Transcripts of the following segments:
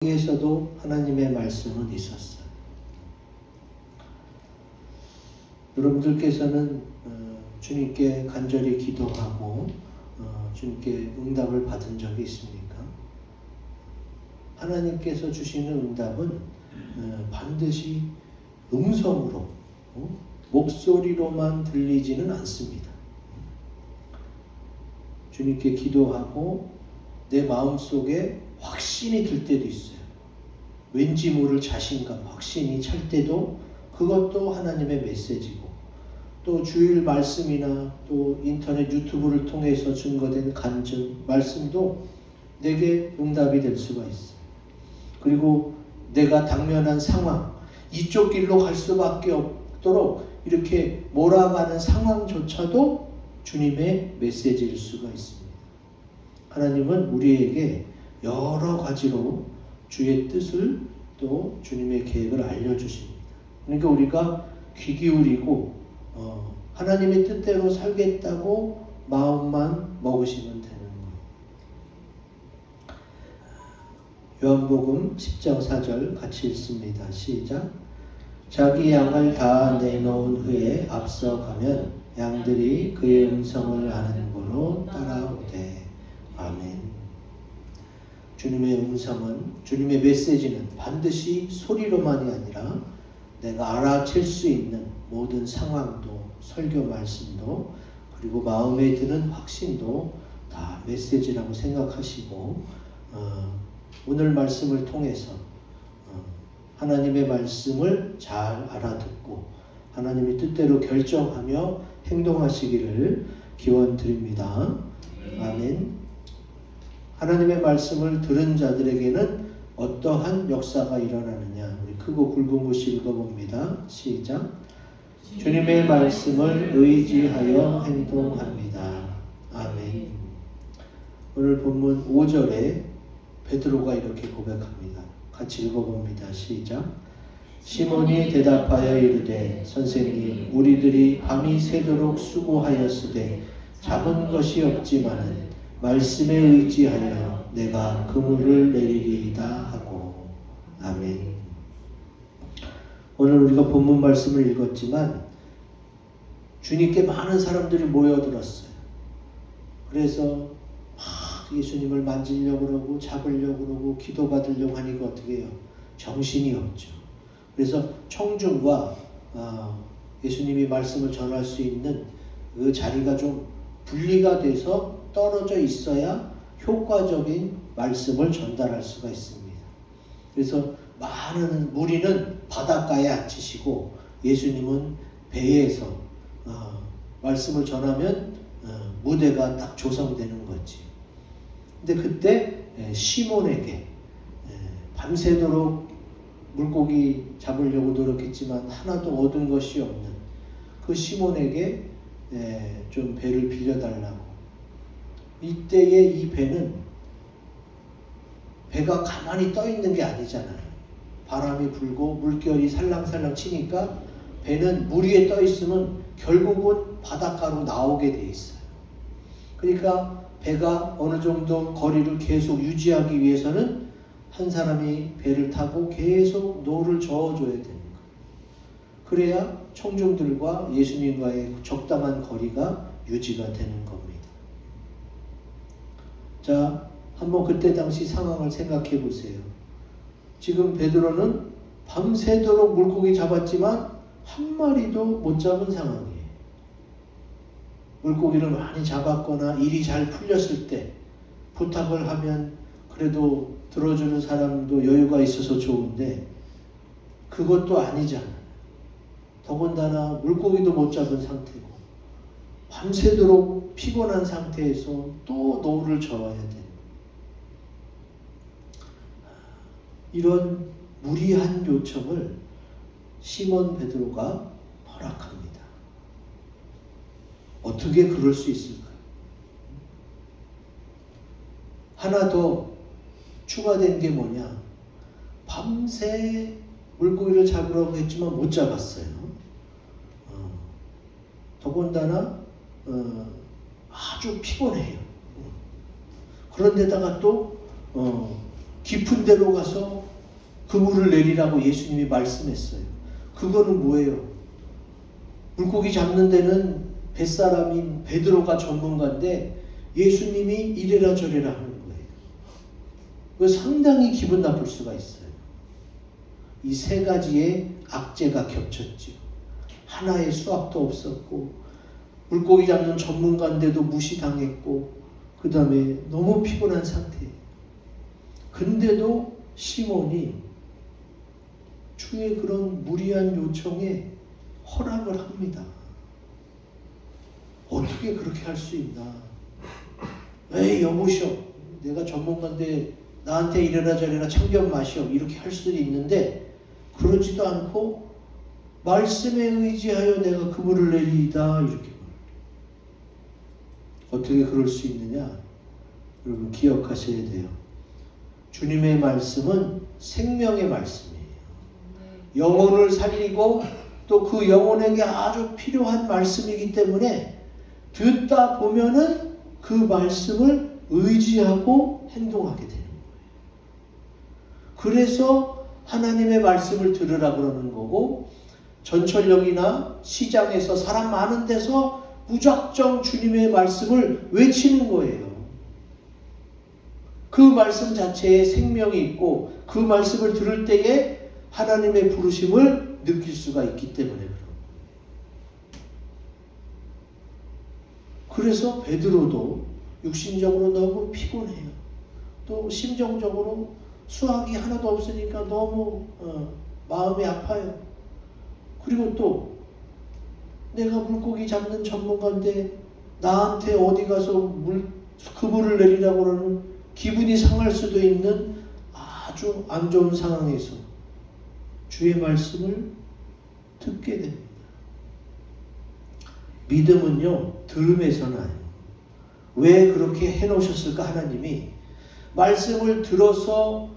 에서도 하나님의 말씀은 있었어요. 여러분들께서는 주님께 간절히 기도하고 주님께 응답을 받은 적이 있습니까? 하나님께서 주시는 응답은 반드시 음성으로 목소리로만 들리지는 않습니다. 주님께 기도하고 내 마음속에 확신이 들 때도 있어요. 왠지 모를 자신감, 확신이 찰 때도 그것도 하나님의 메시지고, 또 주일 말씀이나 또 인터넷 유튜브를 통해서 증거된 간증 말씀도 내게 응답이 될 수가 있어요. 그리고 내가 당면한 상황, 이쪽 길로 갈 수밖에 없도록 이렇게 몰아가는 상황조차도 주님의 메시지일 수가 있습니다. 하나님은 우리에게 여러 가지로 주의 뜻을 또 주님의 계획을 알려주십니다. 그러니까 우리가 귀 기울이고 하나님의 뜻대로 살겠다고 마음만 먹으시면 되는 거예요. 요한복음 10장 4절 같이 읽습니다. 시작. 자기 양을 다 내놓은 후에 앞서가면 양들이 그의 음성을 아는 고로 따라오되. 아멘. 주님의 음성은, 주님의 메시지는 반드시 소리로만이 아니라 내가 알아챌 수 있는 모든 상황도, 설교 말씀도, 그리고 마음에 드는 확신도 다 메시지라고 생각하시고 오늘 말씀을 통해서 하나님의 말씀을 잘 알아듣고 하나님의 뜻대로 결정하며 행동하시기를 기원드립니다. 아멘. 하나님의 말씀을 들은 자들에게는 어떠한 역사가 일어나느냐. 우리 크고 굵은 곳이 읽어봅니다. 시작. 주님의 말씀을 의지하여 행동합니다. 아멘. 오늘 본문 5절에 베드로가 이렇게 고백합니다. 같이 읽어봅니다. 시작. 시몬이 대답하여 이르되 선생님, 우리들이 밤이 새도록 수고하였으되 잡은 것이 없지만은 말씀에 의지하여 내가 그물을 내리리이다 하고. 아멘. 오늘 우리가 본문 말씀을 읽었지만 주님께 많은 사람들이 모여들었어요. 그래서 막 예수님을 만지려고 그러고 잡으려고 그러고 기도받으려고 하니까 어떻게 해요? 정신이 없죠. 그래서 청중과 예수님이 말씀을 전할 수 있는 그 자리가 좀 분리가 돼서 떨어져 있어야 효과적인 말씀을 전달할 수가 있습니다. 그래서 많은 무리는 바닷가에 앉히시고 예수님은 배에서 말씀을 전하면 무대가 딱 조성되는 거지. 근데 그때 시몬에게 밤새도록 물고기 잡으려고 노력했지만 하나도 얻은 것이 없는 그 시몬에게 좀 배를 빌려달라고. 이때의 이 배는 배가 가만히 떠 있는 게 아니잖아요. 바람이 불고 물결이 살랑살랑 치니까 배는 물 위에 떠 있으면 결국은 바닷가로 나오게 돼 있어요. 그러니까 배가 어느 정도 거리를 계속 유지하기 위해서는 한 사람이 배를 타고 계속 노를 저어줘야 되는 거예요. 그래야 청중들과 예수님과의 적당한 거리가 유지가 되는 겁니다. 자, 한번 그때 당시 상황을 생각해 보세요. 지금 베드로는 밤새도록 물고기 잡았지만 한 마리도 못 잡은 상황이에요. 물고기를 많이 잡았거나 일이 잘 풀렸을 때 부탁을 하면 그래도 들어주는 사람도 여유가 있어서 좋은데 그것도 아니잖아요. 더군다나 물고기도 못 잡은 상태고 밤새도록 피곤한 상태에서 또 노를 저어야 돼요. 이런 무리한 요청을 시몬 베드로가 허락합니다. 어떻게 그럴 수 있을까요? 하나 더 추가된 게 뭐냐? 밤새 물고기를 잡으라고 했지만 못 잡았어요. 더군다나 아주 피곤해요. 그런데다가 또 깊은 데로 가서 그물을 내리라고 예수님이 말씀했어요. 그거는 뭐예요? 물고기 잡는 데는 뱃사람인 베드로가 전문가인데 예수님이 이래라 저래라 하는 거예요. 그 상당히 기분 나쁠 수가 있어요. 이 세 가지의 악재가 겹쳤죠. 하나의 수확도 없었고, 물고기 잡는 전문가인데도 무시당했고, 그 다음에 너무 피곤한 상태예요. 근데도 시몬이 주의 그런 무리한 요청에 허락을 합니다. 어떻게 그렇게 할 수 있나? 에이 여보시오, 내가 전문가인데 나한테 이래라 저래라 참견 마시오, 이렇게 할 수도 있는데 그러지도 않고 말씀에 의지하여 내가 그물을 내리이다, 이렇게 말해요. 어떻게 그럴 수 있느냐? 여러분 기억하셔야 돼요. 주님의 말씀은 생명의 말씀이에요. 영혼을 살리고 또 그 영혼에게 아주 필요한 말씀이기 때문에 듣다 보면은 그 말씀을 의지하고 행동하게 되는 거예요. 그래서 하나님의 말씀을 들으라 그러는 거고, 전철역이나 시장에서 사람 많은 데서 무작정 주님의 말씀을 외치는 거예요. 그 말씀 자체에 생명이 있고 그 말씀을 들을 때에 하나님의 부르심을 느낄 수가 있기 때문에 그런 거예요. 그래서 베드로도 육신적으로 너무 피곤해요. 또 심정적으로 수학이 하나도 없으니까 너무 마음이 아파요. 그리고 또 내가 물고기 잡는 전문가인데 나한테 어디 가서 그물을 내리라고 그러는, 기분이 상할 수도 있는 아주 안 좋은 상황에서 주의 말씀을 듣게 됩니다. 믿음은요, 들음에서 나요. 왜 그렇게 해놓으셨을까? 하나님이 말씀을 들어서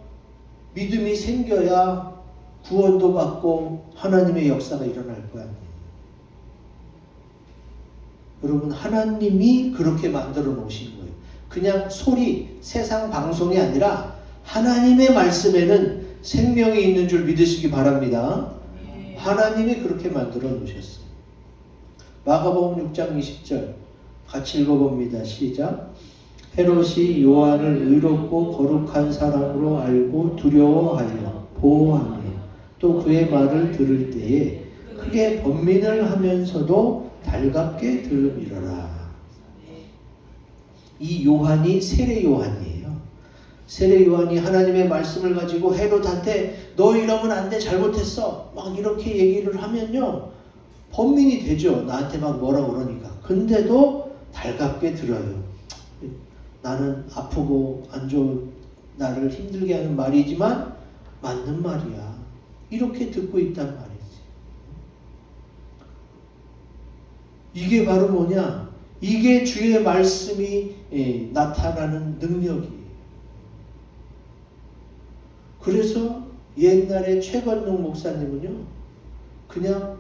믿음이 생겨야 구원도 받고 하나님의 역사가 일어날 거야. 여러분, 하나님이 그렇게 만들어 놓으신 거예요. 그냥 소리, 세상 방송이 아니라 하나님의 말씀에는 생명이 있는 줄 믿으시기 바랍니다. 하나님이 그렇게 만들어 놓으셨어요. 마가복음 6장 20절 같이 읽어봅니다. 시작. 헤롯이 요한을 의롭고 거룩한 사람으로 알고 두려워하여 보호하며 또 그의 말을 들을 때에 크게 번민을 하면서도 달갑게 들음이러라. 이 요한이 세례 요한이에요. 세례 요한이 하나님의 말씀을 가지고 헤롯한테 너 이러면 안 돼, 잘못했어, 막 이렇게 얘기를 하면요, 번민이 되죠. 나한테 막 뭐라 그러니까. 근데도 달갑게 들어요. 나는 아프고 안 좋은, 나를 힘들게 하는 말이지만 맞는 말이야, 이렇게 듣고 있단 말이지. 이게 바로 뭐냐? 이게 주의 말씀이 나타나는 능력이에요. 그래서 옛날에 최건동 목사님은요, 그냥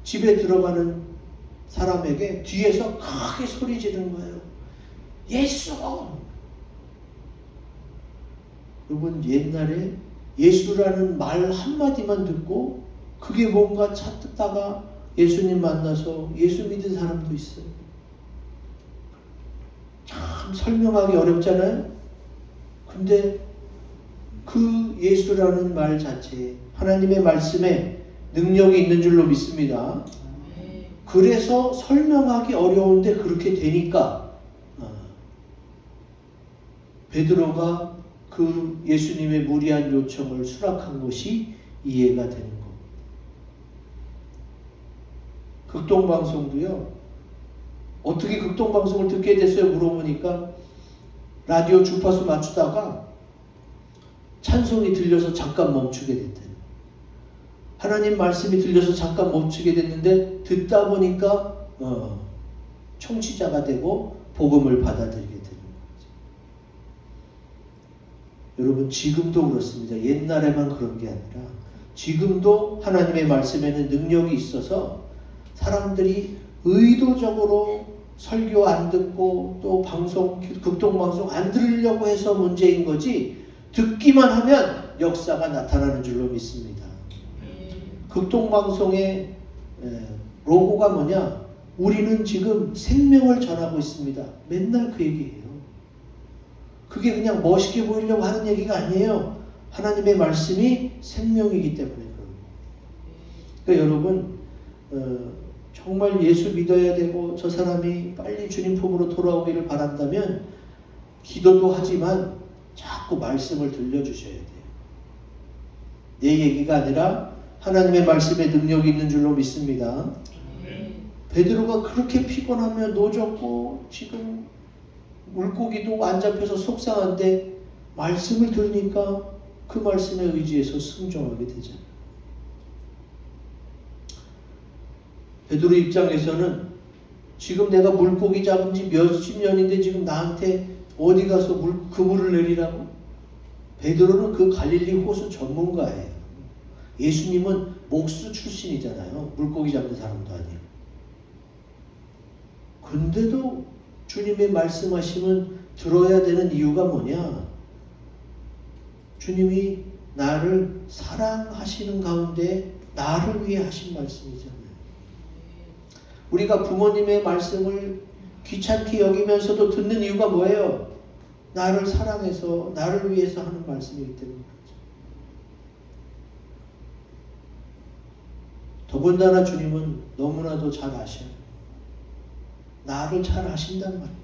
집에 들어가는 사람에게 뒤에서 크게 소리 지르는 거예요. 예수! 여러분, 옛날에 예수라는 말 한마디만 듣고 그게 뭔가 찾다가 예수님 만나서 예수 믿은 사람도 있어요. 참 설명하기 어렵잖아요. 근데 그 예수라는 말 자체에 하나님의 말씀에 능력이 있는 줄로 믿습니다. 그래서 설명하기 어려운데 그렇게 되니까 베드로가 그 예수님의 무리한 요청을 수락한 것이 이해가 되는 겁니다. 극동방송도요, 어떻게 극동방송을 듣게 됐어요? 물어보니까 라디오 주파수 맞추다가 찬송이 들려서 잠깐 멈추게 됐대요. 하나님 말씀이 들려서 잠깐 멈추게 됐는데 듣다 보니까 청취자가 되고 복음을 받아들이게 되는 거죠. 여러분, 지금도 그렇습니다. 옛날에만 그런 게 아니라 지금도 하나님의 말씀에는 능력이 있어서 사람들이 의도적으로 설교 안 듣고 또 방송, 극동방송 안 들으려고 해서 문제인 거지 듣기만 하면 역사가 나타나는 줄로 믿습니다. 극동방송의 로고가 뭐냐? 우리는 지금 생명을 전하고 있습니다. 맨날 그 얘기예요. 그게 그냥 멋있게 보이려고 하는 얘기가 아니에요. 하나님의 말씀이 생명이기 때문에 그런 거예요. 그러니까 여러분 정말 예수 믿어야 되고 저 사람이 빨리 주님 품으로 돌아오기를 바란다면 기도도 하지만 자꾸 말씀을 들려주셔야 돼요. 내 얘기가 아니라 하나님의 말씀에 능력이 있는 줄로 믿습니다. 베드로가 그렇게 피곤하며 노졌고 지금 물고기도 안 잡혀서 속상한데 말씀을 들으니까 그 말씀에 의지해서 순종하게 되잖아요. 베드로 입장에서는 지금 내가 물고기 잡은 지 몇십 년인데 지금 나한테 어디 가서 그물을 내리라고? 베드로는 그 갈릴리 호수 전문가예요. 예수님은 목수 출신이잖아요. 물고기 잡는 사람도 아니에요. 근데도 주님의 말씀하시면 들어야 되는 이유가 뭐냐? 주님이 나를 사랑하시는 가운데 나를 위해 하신 말씀이잖아요. 우리가 부모님의 말씀을 귀찮게 여기면서도 듣는 이유가 뭐예요? 나를 사랑해서 나를 위해서 하는 말씀이기 때문이죠. 더군다나 주님은 너무나도 잘 아셔요. 나를 잘 아신단 말이에요.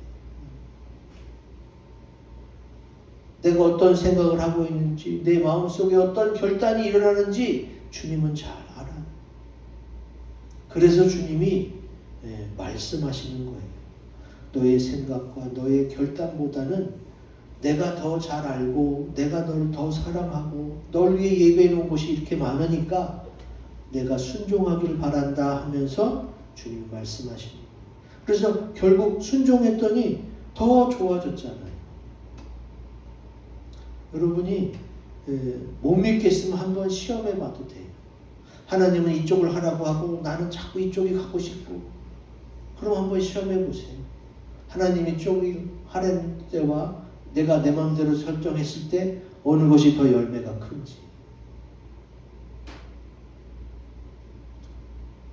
내가 어떤 생각을 하고 있는지, 내 마음속에 어떤 결단이 일어나는지 주님은 잘 알아요. 그래서 주님이 말씀하시는 거예요. 너의 생각과 너의 결단보다는 내가 더 잘 알고 내가 너를 더 사랑하고 널 위해 예배해 놓은 곳이 이렇게 많으니까 내가 순종하기를 바란다 하면서 주님 말씀하시는 거예요. 그래서 결국 순종했더니 더 좋아졌잖아요. 여러분이 못 믿겠으면 한번 시험해 봐도 돼요. 하나님은 이쪽을 하라고 하고 나는 자꾸 이쪽이 가고 싶고 그럼 한번 시험해 보세요. 하나님이 이쪽이 하라는 때와 내가 내 마음대로 설정했을 때 어느 것이 더 열매가 큰지.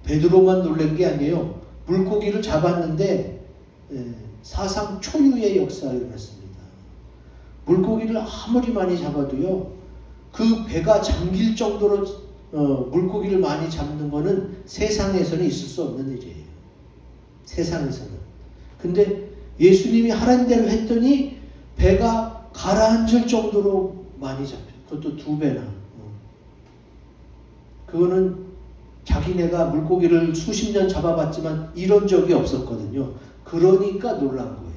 베드로만 놀란 게 아니에요. 물고기를 잡았는데 사상 초유의 역사가 일어났습니다. 물고기를 아무리 많이 잡아도요. 그 배가 잠길 정도로 물고기를 많이 잡는 거는 세상에서는 있을 수 없는 일이에요. 세상에서는. 근데 예수님이 하라는 대로 했더니 배가 가라앉을 정도로 많이 잡혀요. 그것도 2배나. 그거는 자기네가 물고기를 수십 년 잡아봤지만 이런 적이 없었거든요. 그러니까 놀란 거예요.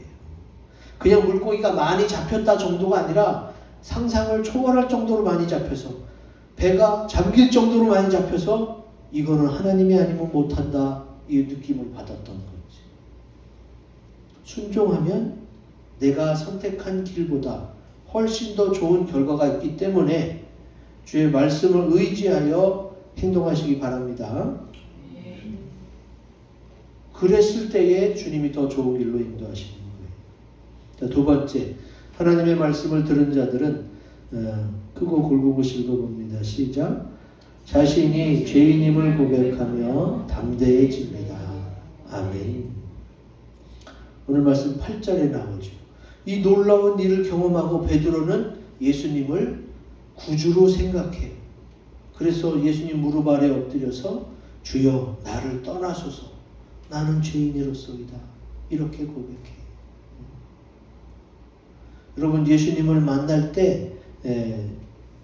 그냥 물고기가 많이 잡혔다 정도가 아니라 상상을 초월할 정도로 많이 잡혀서 배가 잠길 정도로 많이 잡혀서 이거는 하나님이 아니면 못한다 이 느낌을 받았던 거지. 순종하면 내가 선택한 길보다 훨씬 더 좋은 결과가 있기 때문에 주의 말씀을 의지하여 행동하시기 바랍니다. 그랬을 때에 주님이 더 좋은 길로 인도하시는 거예요. 자, 2번째, 하나님의 말씀을 들은 자들은 크고 굵은 거 읽어봅니다. 시작. 자신이 죄인임을 고백하며 담대해집니다. 아멘. 오늘 말씀 8절에 나오죠. 이 놀라운 일을 경험하고 베드로는 예수님을 구주로 생각해요. 그래서 예수님 무릎 아래 엎드려서 주여 나를 떠나소서 나는 죄인이로소이다 이렇게 고백해요. 여러분 예수님을 만날 때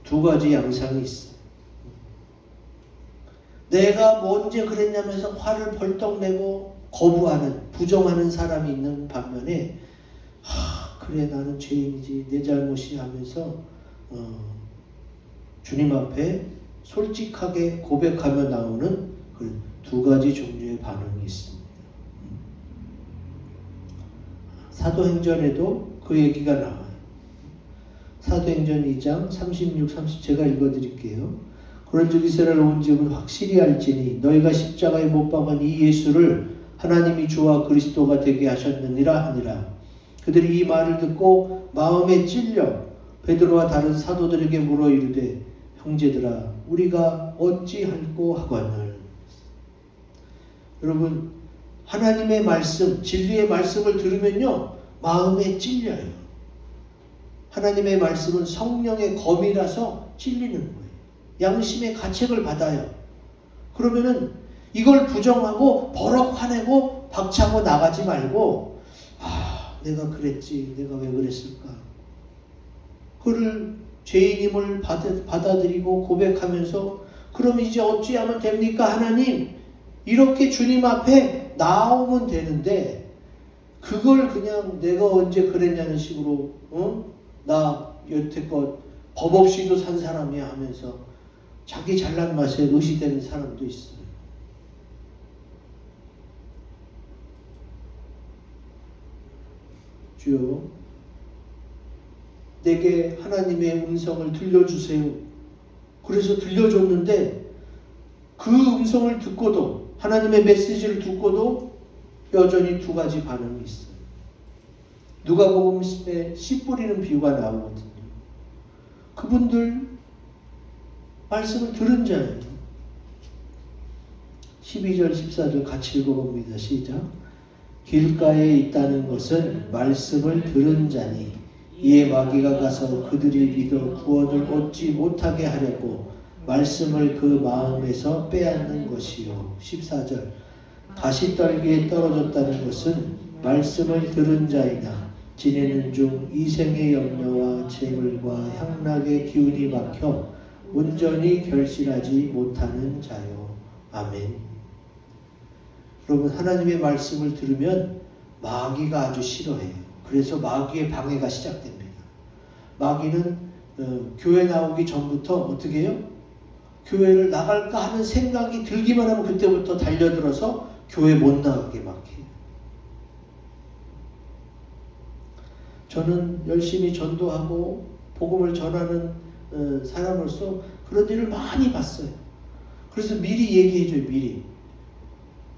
2가지 양상이 있어요. 내가 언제 그랬냐면서 화를 벌떡 내고 거부하는 부정하는 사람이 있는 반면에 그래 나는 죄인이지 내 잘못이 하면서 주님 앞에 솔직하게 고백하며 나오는 그 2가지 종류의 반응이 있습니다. 사도행전에도 그 얘기가 나와요. 사도행전 2장 36, 30 제가 읽어드릴게요. 그런즉 이스라엘 온 집은 확실히 알지니 너희가 십자가에 못 박은 이 예수를 하나님이 주와 그리스도가 되게 하셨느니라 하니라. 그들이 이 말을 듣고 마음에 찔려 베드로와 다른 사도들에게 물어 이르되 형제들아 우리가 어찌할꼬 하거늘. 여러분, 하나님의 말씀, 진리의 말씀을 들으면요 마음에 찔려요. 하나님의 말씀은 성령의 검이라서 찔리는 거예요. 양심의 가책을 받아요. 그러면은 이걸 부정하고 버럭 화내고 박차고 나가지 말고 내가 그랬지, 내가 왜 그랬을까, 그를 죄인임을 받아들이고 고백하면서 그럼 이제 어찌하면 됩니까 하나님, 이렇게 주님 앞에 나오면 되는데 그걸 그냥 내가 언제 그랬냐는 식으로 나 여태껏 법 없이도 산 사람이야 하면서 자기 잘난 맛에 의시되는 사람도 있어요. 주여, 내게 하나님의 음성을 들려주세요. 그래서 들려줬는데 그 음성을 듣고도, 하나님의 메시지를 듣고도 여전히 두 가지 반응이 있어요. 누가복음에 씨 뿌리는 비유가 나오거든요. 그분들 말씀을 들은 자예요. 12절 14절 같이 읽어봅니다. 시작. 길가에 있다는 것은 말씀을 들은 자니 이에 마귀가 가서 그들이 믿어 구원을 얻지 못하게 하려고 말씀을 그 마음에서 빼앗는 것이요. 14절. 가시떨기에 떨어졌다는 것은 말씀을 들은 자이나 지내는 중 이생의 염려와 재물과 향락의 기운이 막혀 온전히 결실하지 못하는 자요. 아멘. 여러분, 하나님의 말씀을 들으면 마귀가 아주 싫어해요. 그래서 마귀의 방해가 시작됩니다. 마귀는 교회 나오기 전부터 어떻게 해요? 교회를 나갈까 하는 생각이 들기만 하면 그때부터 달려들어서 교회 못 나가게 막 해요. 저는 열심히 전도하고 복음을 전하는 사람으로서 그런 일을 많이 봤어요. 그래서 미리 얘기해줘요. 미리.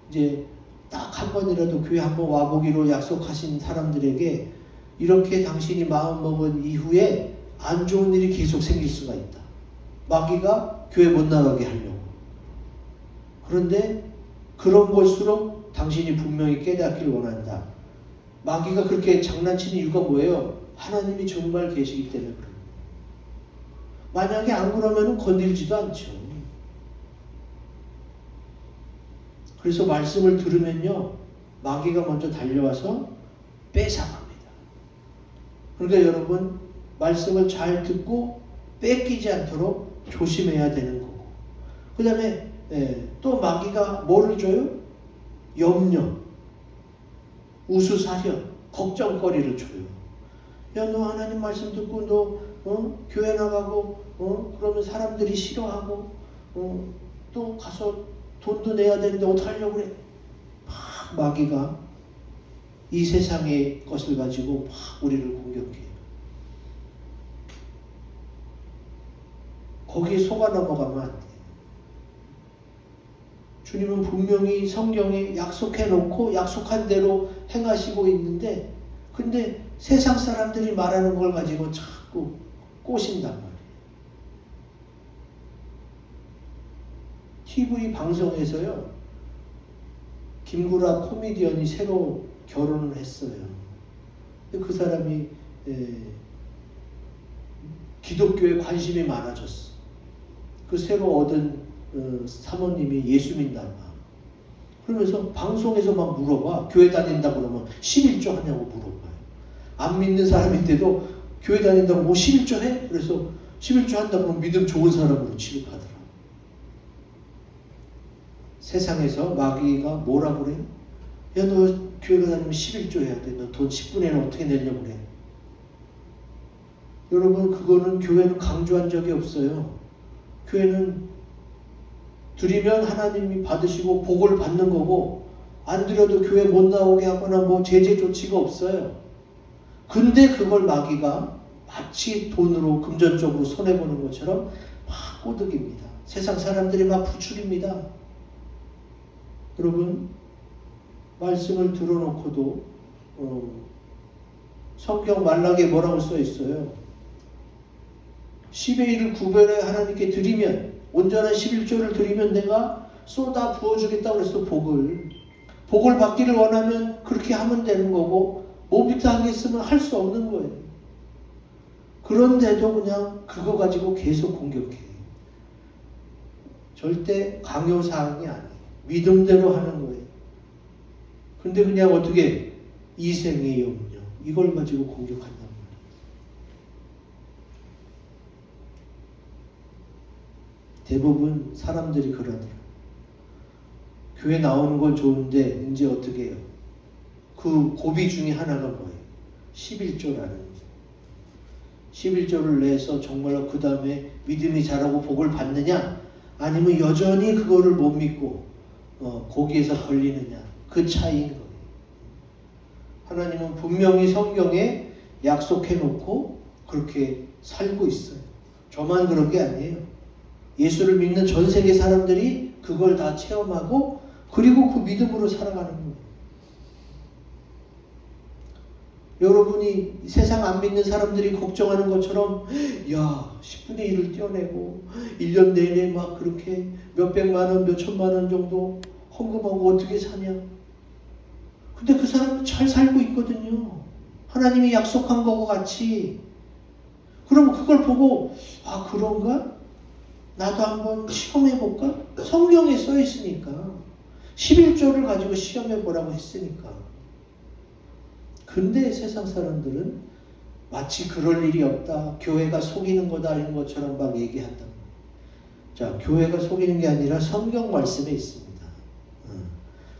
이제 딱 한 번이라도 교회 한번 와보기로 약속하신 사람들에게 이렇게 당신이 마음먹은 이후에 안 좋은 일이 계속 생길 수가 있다. 마귀가 교회 못 나가게 하려고. 그런데 그런 것일수록 당신이 분명히 깨닫기를 원한다. 마귀가 그렇게 장난치는 이유가 뭐예요? 하나님이 정말 계시기 때문에 그래요. 만약에 안 그러면 건들지도 않죠. 그래서 말씀을 들으면요 마귀가 먼저 달려와서 뺏어갑니다. 그러니까 여러분, 말씀을 잘 듣고 뺏기지 않도록 조심해야 되는 거고, 그 다음에 또 마귀가 뭐를 줘요? 염려, 우수사려, 걱정거리를 줘요. 야, 너 하나님 말씀 듣고 너 교회 나가고 그러면 사람들이 싫어하고 또 가서 돈도 내야 되는데 어떡하려고 그래? 막 마귀가 이 세상의 것을 가지고 막 우리를 공격해요. 거기에 속아 넘어가면 안 돼요. 주님은 분명히 성경에 약속해 놓고 약속한 대로 행하시고 있는데, 근데 세상 사람들이 말하는 걸 가지고 자꾸 꼬신단 말이에요. TV 방송에서요, 김구라 코미디언이 새로 결혼을 했어요. 그 사람이 기독교에 관심이 많아졌어. 그 새로 얻은 사모님이 예수 믿나 봐. 그러면서 방송에서 막 물어봐. 교회 다닌다 그러면 11조 하냐고 물어봐요. 안 믿는 사람인데도 교회 다닌다고 뭐 11조 해? 그래서 11조 한다 그러면 믿음 좋은 사람으로 취급하더라. 세상에서 마귀가 뭐라 그래요? 야, 너 교회 다니면 11조 해야 돼. 너 돈 10분의 1 어떻게 내려고 그래? 여러분, 그거는 교회는 강조한 적이 없어요. 교회는 드리면 하나님이 받으시고 복을 받는 거고, 안 드려도 교회 못 나오게 하거나 뭐 제재 조치가 없어요. 근데 그걸 마귀가 마치 돈으로 금전적으로 손해보는 것처럼 막 꼬드깁니다. 세상 사람들이 막 부추깁니다. 여러분, 말씀을 들어놓고도 성경 말락에 뭐라고 써 있어요? 10의 1을 구별해 하나님께 드리면, 온전한 11조를 드리면 내가 쏟아 부어주겠다고 그랬어. 복을 받기를 원하면 그렇게 하면 되는 거고, 뭐부터 하겠으면 할 수 없는 거예요. 그런데도 그냥 그거 가지고 계속 공격해. 절대 강요사항이 아니에요. 믿음대로 하는 거예요. 근데 그냥 어떻게 이생의 염려, 이걸 가지고 공격한단 말이에요. 대부분 사람들이 그러더라고요. 교회 나오는 건 좋은데 이제 어떻게 해요? 그 고비 중에 하나가 뭐예요? 11조라는 11조를 내서 정말로 그 다음에 믿음이 자라고 복을 받느냐, 아니면 여전히 그거를 못 믿고 거기에서 걸리느냐, 그 차이인 거예요. 하나님은 분명히 성경에 약속해 놓고 그렇게 살고 있어요. 저만 그런 게 아니에요. 예수를 믿는 전 세계 사람들이 그걸 다 체험하고 그리고 그 믿음으로 살아가는 거예요. 여러분이 세상 안 믿는 사람들이 걱정하는 것처럼, 야, 10분의 1을 떼어내고 1년 내내 막 그렇게 몇백만 원, 몇천만 원 정도 헌금하고 어떻게 사냐? 근데 그 사람은 잘 살고 있거든요. 하나님이 약속한 것과 같이. 그럼 그걸 보고, 아, 그런가? 나도 한번 시험해볼까? 성경에 써 있으니까. 11조를 가지고 시험해보라고 했으니까. 근데 세상 사람들은 마치 그럴 일이 없다, 교회가 속이는 거다, 이런 것처럼 막 얘기한단 말이에요. 자, 교회가 속이는 게 아니라 성경 말씀에 있습니다.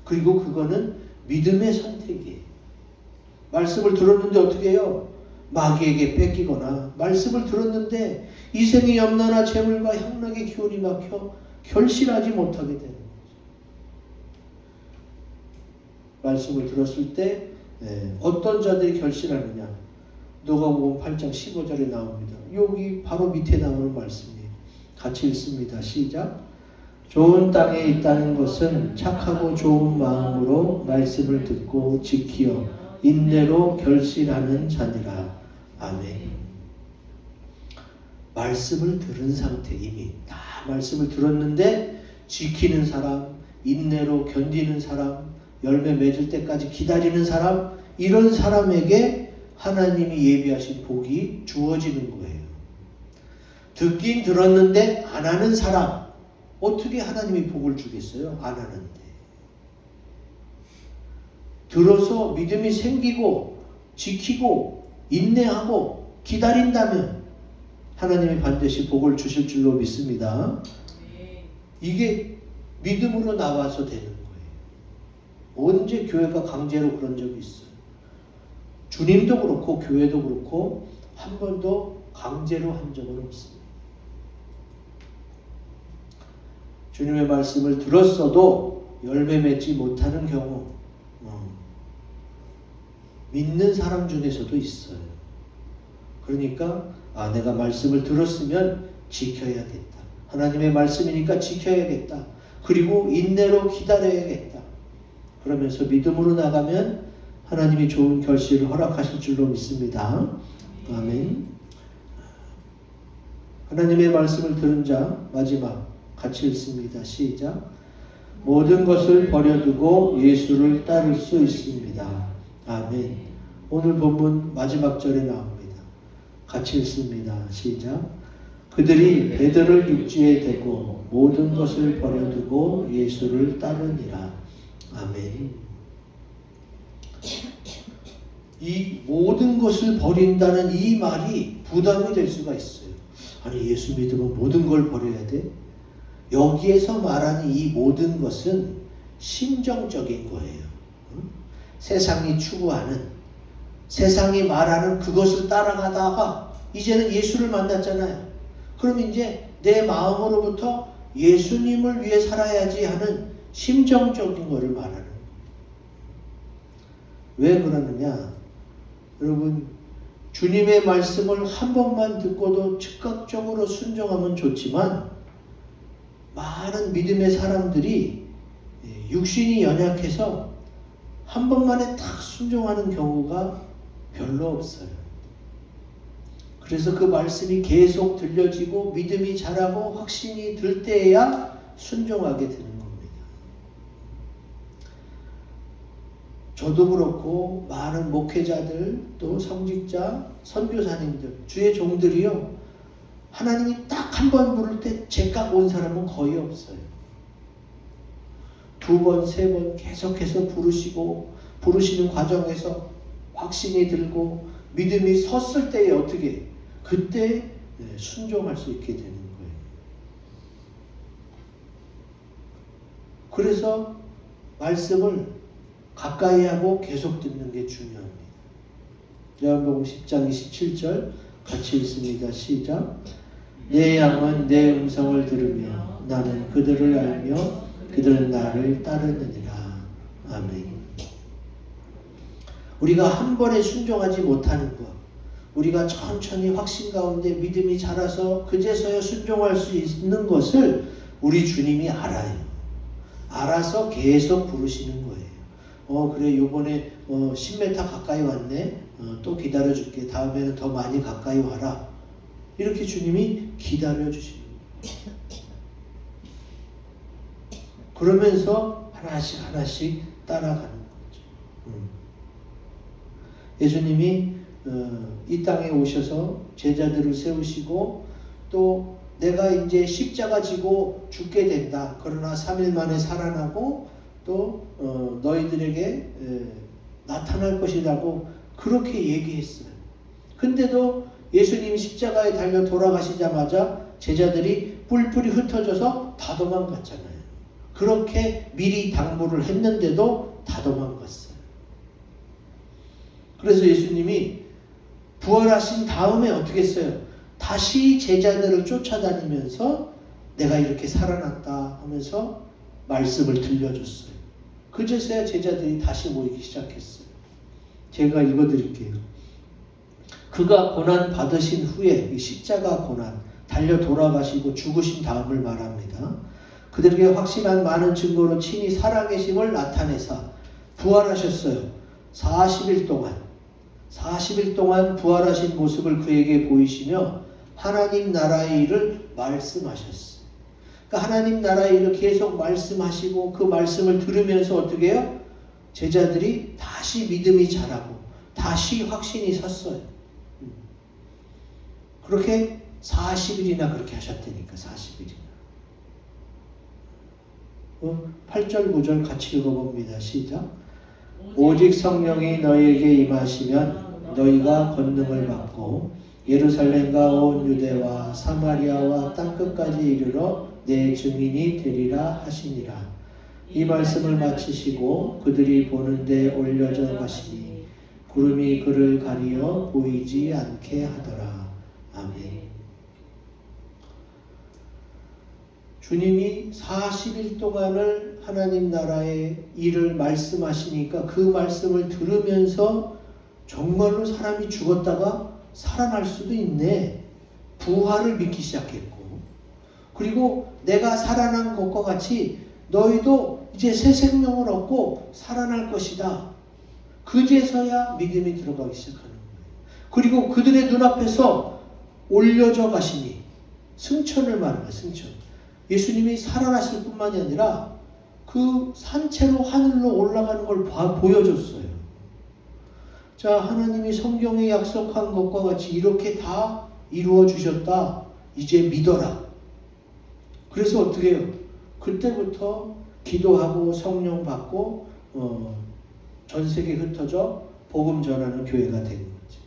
그리고 그거는 믿음의 선택이에요. 말씀을 들었는데 어떻게 해요? 마귀에게 뺏기거나, 말씀을 들었는데 이생의 염려나 재물과 향락의 기운이 막혀 결실하지 못하게 되는 거죠. 말씀을 들었을 때 어떤 자들이 결실하느냐? 누가복음 8장 15절에 나옵니다. 여기 바로 밑에 나오는 말씀이에요. 같이 읽습니다. 시작. 좋은 땅에 있다는 것은 착하고 좋은 마음으로 말씀을 듣고 지키어 인내로 결실하는 자니라. 아멘. 말씀을 들은 상태, 이미 다 말씀을 들었는데 지키는 사람, 인내로 견디는 사람, 열매 맺을 때까지 기다리는 사람, 이런 사람에게 하나님이 예비하신 복이 주어지는 거예요. 듣긴 들었는데 안 하는 사람, 어떻게 하나님이 복을 주겠어요? 안 하는데. 들어서 믿음이 생기고 지키고 인내하고 기다린다면 하나님이 반드시 복을 주실 줄로 믿습니다. 이게 믿음으로 나와서 되는 거예요. 언제 교회가 강제로 그런 적이 있어요? 주님도 그렇고 교회도 그렇고 한 번도 강제로 한 적은 없습니다. 주님의 말씀을 들었어도 열매 맺지 못하는 경우 믿는 사람 중에서도 있어요. 그러니까 내가 말씀을 들었으면 지켜야겠다. 하나님의 말씀이니까 지켜야겠다. 그리고 인내로 기다려야겠다. 그러면서 믿음으로 나가면 하나님이 좋은 결실을 허락하실 줄로 믿습니다. 아멘. 하나님의 말씀을 들은 자, 마지막 같이 읽습니다. 시작. 모든 것을 버려두고 예수를 따를 수 있습니다. 아멘. 오늘 본문 마지막 절에 나옵니다. 같이 읽습니다. 시작. 그들이 베드로를 육지에 대고 모든 것을 버려두고 예수를 따르니라. 아멘. 이 모든 것을 버린다는 이 말이 부담이 될 수가 있어요. 아니, 예수 믿으면 모든 걸 버려야 돼? 여기에서 말하는 이 모든 것은 심정적인 거예요. 세상이 추구하는, 세상이 말하는 그것을 따라가다가 이제는 예수를 만났잖아요. 그럼 이제 내 마음으로부터 예수님을 위해 살아야지 하는 심정적인 것을 말하는 거예요. 왜 그러느냐? 여러분, 주님의 말씀을 한 번만 듣고도 즉각적으로 순종하면 좋지만 많은 믿음의 사람들이 육신이 연약해서 한 번만에 딱 순종하는 경우가 별로 없어요. 그래서 그 말씀이 계속 들려지고 믿음이 자라고 확신이 들 때에야 순종하게 되는 겁니다. 저도 그렇고 많은 목회자들 또 성직자, 선교사님들, 주의 종들이요. 하나님이 딱 한 번 부를 때 제깍 온 사람은 거의 없어요. 두 번, 세 번 계속해서 부르시는 과정에서 확신이 들고 믿음이 섰을 때에 어떻게 그때 순종할 수 있게 되는 거예요. 그래서 말씀을 가까이 하고 계속 듣는 게 중요합니다. 요한복음 10장 27절 같이 읽습니다. 시작. 내 양은 내 음성을 들으며 나는 그들을 알며 그들은 나를 따르느니라. 아멘. 우리가 한 번에 순종하지 못하는 것, 우리가 천천히 확신 가운데 믿음이 자라서 그제서야 순종할 수 있는 것을 우리 주님이 알아요. 알아서 계속 부르시는 거예요. 그래 요번에 10m 가까이 왔네. 또 기다려줄게. 다음에는 더 많이 가까이 와라. 이렇게 주님이 기다려주시는 거예요. 그러면서 하나씩 하나씩 따라가는 거죠. 예수님이 이 땅에 오셔서 제자들을 세우시고 또 내가 이제 십자가 지고 죽게 된다. 그러나 3일 만에 살아나고 또 너희들에게 나타날 것이라고 그렇게 얘기했어요. 근데도 예수님이 십자가에 달려 돌아가시자마자 제자들이 뿔뿔이 흩어져서 다 도망갔잖아요. 그렇게 미리 당부를 했는데도 다 도망갔어요. 그래서 예수님이 부활하신 다음에 어떻게 했어요? 다시 제자들을 쫓아다니면서 내가 이렇게 살아났다 하면서 말씀을 들려줬어요. 그제서야 제자들이 다시 모이기 시작했어요. 제가 읽어드릴게요. 그가 고난 받으신 후에 십자가 고난 달려 돌아가시고 죽으신 다음을 말합니다. 그들에게 확실한 많은 증거로 친히 살아계심을 나타내사 부활하셨어요. 40일 동안 부활하신 모습을 그에게 보이시며 하나님 나라의 일을 말씀하셨어요. 그러니까 하나님 나라의 일을 계속 말씀하시고 그 말씀을 들으면서 어떻게 해요? 제자들이 다시 믿음이 자라고 다시 확신이 섰어요. 그렇게 40일이나 그렇게 하셨다니까. 40일이나. 8절 9절 같이 읽어봅니다. 시작. 오직 성령이 너희에게 임하시면 너희가 권능을 받고 예루살렘과 온 유대와 사마리아와 땅끝까지 이르러 내 증인이 되리라 하시니라. 이 말씀을 마치시고 그들이 보는데 올려져 가시니 구름이 그를 가리어 보이지 않게 하더라. 아멘. 주님이 40일 동안을 하나님 나라의 일을 말씀하시니까 그 말씀을 들으면서 정말로 사람이 죽었다가 살아날 수도 있네. 부활을 믿기 시작했고, 그리고 내가 살아난 것과 같이 너희도 이제 새 생명을 얻고 살아날 것이다. 그제서야 믿음이 들어가기 시작하는 거예요. 그리고 그들의 눈앞에서 올려져 가시니, 승천을 말합니다. 승천. 예수님이 살아났을 뿐만이 아니라 그 산채로 하늘로 올라가는 걸 보여줬어요. 자, 하나님이 성경에 약속한 것과 같이 이렇게 다 이루어 주셨다. 이제 믿어라. 그래서 어떻게 해요? 그때부터 기도하고 성령 받고 전 세계에 흩어져 복음 전하는 교회가 된 거지.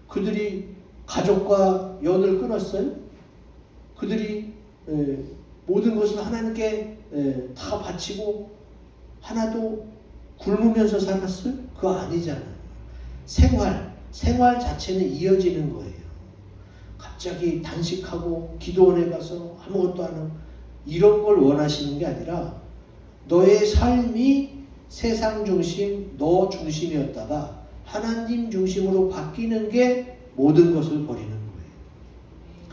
그들이 가족과 연을 끊었어요. 그들이 모든 것을 하나님께 다 바치고 하나도 굶으면서 살았어요? 그거 아니잖아요. 생활 자체는 이어지는 거예요. 갑자기 단식하고 기도원에 가서 아무것도 안 하고 이런 걸 원하시는 게 아니라 너의 삶이 세상 중심, 너 중심이었다가 하나님 중심으로 바뀌는 게 모든 것을 버리는 거예요.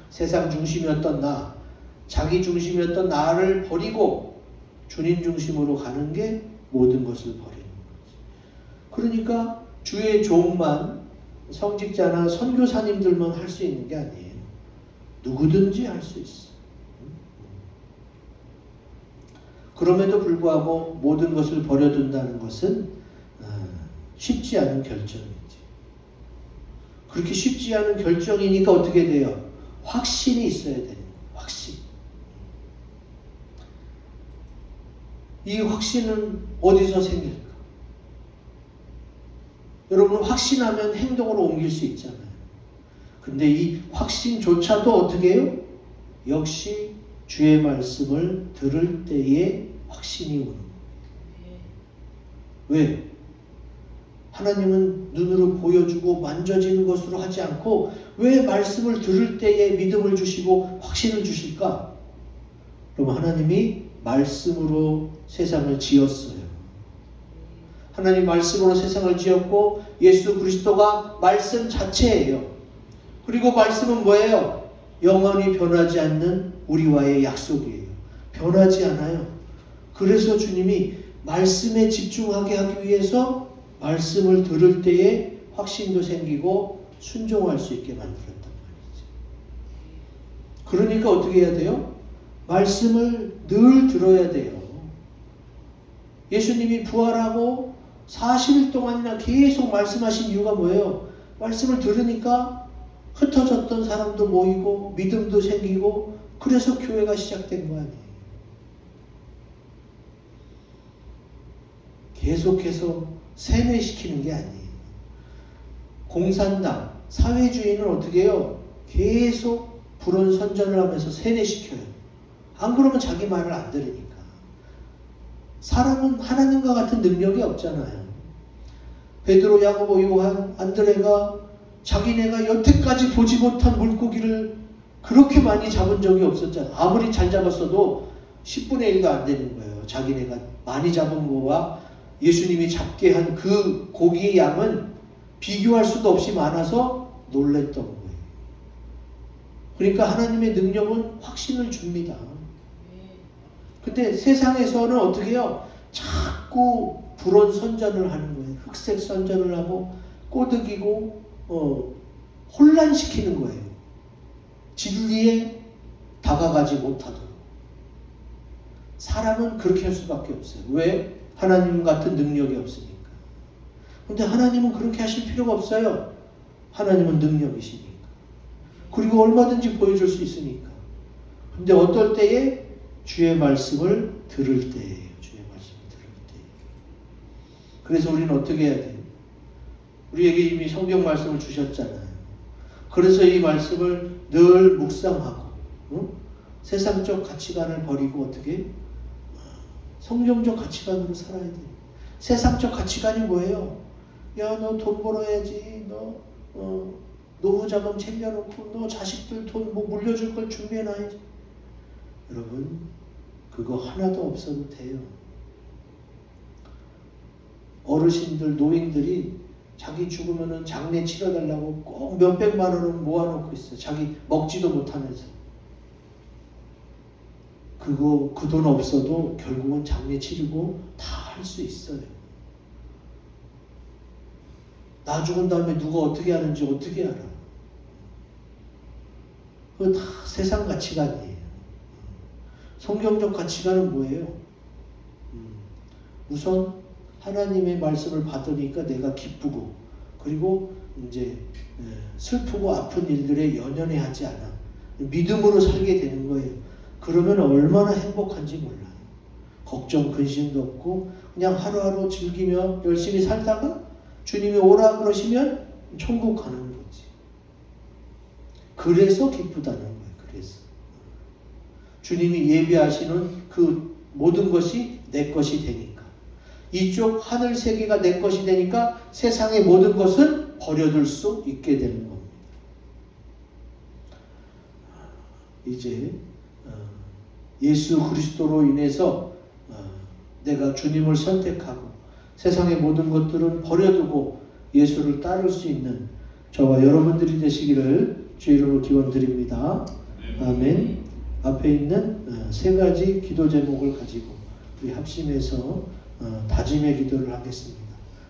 세상 중심이었던 나, 자기 중심이었던 나를 버리고 주님 중심으로 가는 게 모든 것을 버리는 거지. 그러니까 주의 종만, 성직자나 선교사님들만 할 수 있는 게 아니에요. 누구든지 할 수 있어. 그럼에도 불구하고 모든 것을 버려둔다는 것은 쉽지 않은 결정이지. 그렇게 쉽지 않은 결정이니까 어떻게 돼요? 확신이 있어야 되는 거예요. 확신. 이 확신은 어디서 생길까? 여러분, 확신하면 행동으로 옮길 수 있잖아요. 근데 이 확신조차도 어떻게 해요? 역시 주의 말씀을 들을 때에 확신이 오는 거예요. 왜? 하나님은 눈으로 보여주고 만져지는 것으로 하지 않고 왜 말씀을 들을 때에 믿음을 주시고 확신을 주실까? 그럼 하나님이 말씀으로 세상을 지었어요. 하나님 말씀으로 세상을 지었고 예수 그리스도가 말씀 자체예요. 그리고 말씀은 뭐예요? 영원히 변하지 않는 우리와의 약속이에요. 변하지 않아요. 그래서 주님이 말씀에 집중하게 하기 위해서 말씀을 들을 때에 확신도 생기고 순종할 수 있게 만들었단 말이죠. 그러니까 어떻게 해야 돼요? 말씀을 늘 들어야 돼요. 예수님이 부활하고 40일 동안이나 계속 말씀하신 이유가 뭐예요? 말씀을 들으니까 흩어졌던 사람도 모이고 믿음도 생기고 그래서 교회가 시작된 거 아니에요. 계속해서 세뇌시키는 게 아니에요. 공산당, 사회주의는 어떻게 해요? 계속 불온 선전을 하면서 세뇌시켜요. 안 그러면 자기 말을 안 들으니까. 사람은 하나님과 같은 능력이 없잖아요. 베드로, 야고보, 요한, 안드레가 자기네가 여태까지 보지 못한 물고기를 그렇게 많이 잡은 적이 없었잖아요. 아무리 잘 잡았어도 10분의 1도 안 되는 거예요. 자기네가 많이 잡은 거와 예수님이 잡게 한 그 고기의 양은 비교할 수도 없이 많아서 놀랬던 거예요. 그러니까 하나님의 능력은 확신을 줍니다. 근데 세상에서는 어떻게 해요? 자꾸 불온 선전을 하는 거예요. 흑색 선전을 하고 꼬드기고 혼란시키는 거예요. 진리에 다가가지 못하도록. 사람은 그렇게 할 수밖에 없어요. 왜? 하나님 같은 능력이 없으니까. 근데 하나님은 그렇게 하실 필요가 없어요. 하나님은 능력이시니까. 그리고 얼마든지 보여줄 수 있으니까. 근데 어떨 때에? 주의 말씀을 들을 때예요. 주의 말씀을 들을 때. 그래서 우리는 어떻게 해야 돼요? 우리에게 이미 성경 말씀을 주셨잖아요. 그래서 이 말씀을 늘 묵상하고 세상적 가치관을 버리고 어떻게? 성경적 가치관으로 살아야 돼요. 세상적 가치관이 뭐예요? 야, 너 돈 벌어야지. 너 노후 자금 챙겨놓고 너 자식들 돈 뭐 물려줄 걸 준비해놔야지. 여러분, 그거 하나도 없어도 돼요. 어르신들, 노인들이 자기 죽으면은 장례 치러달라고 꼭 몇백만 원을 모아놓고 있어요. 자기 먹지도 못하면서. 그 돈 없어도 결국은 장례 치르고 다 할 수 있어요. 나 죽은 다음에 누가 어떻게 하는지 어떻게 알아? 그거 다 세상 가치관이에요. 성경적 가치관은 뭐예요? 우선 하나님의 말씀을 받으니까 내가 기쁘고 그리고 이제 슬프고 아픈 일들에 연연해하지 않아. 믿음으로 살게 되는 거예요. 그러면 얼마나 행복한지 몰라요. 걱정, 근심도 없고 그냥 하루하루 즐기며 열심히 살다가 주님이 오라 그러시면 천국 가는 거지. 그래서 기쁘다는 거예요. 그래서 주님이 예비하시는 그 모든 것이 내 것이 되니까. 이쪽 하늘 세계가 내 것이 되니까 세상의 모든 것은 버려둘 수 있게 되는 겁니다. 이제 예수 그리스도로 인해서 내가 주님을 선택하고 세상의 모든 것들은 버려두고 예수를 따를 수 있는 저와 여러분들이 되시기를 주 이름으로 기원드립니다. 아멘. 앞에 있는 세 가지 기도 제목을 가지고 우리 합심해서 다짐의 기도를 하겠습니다.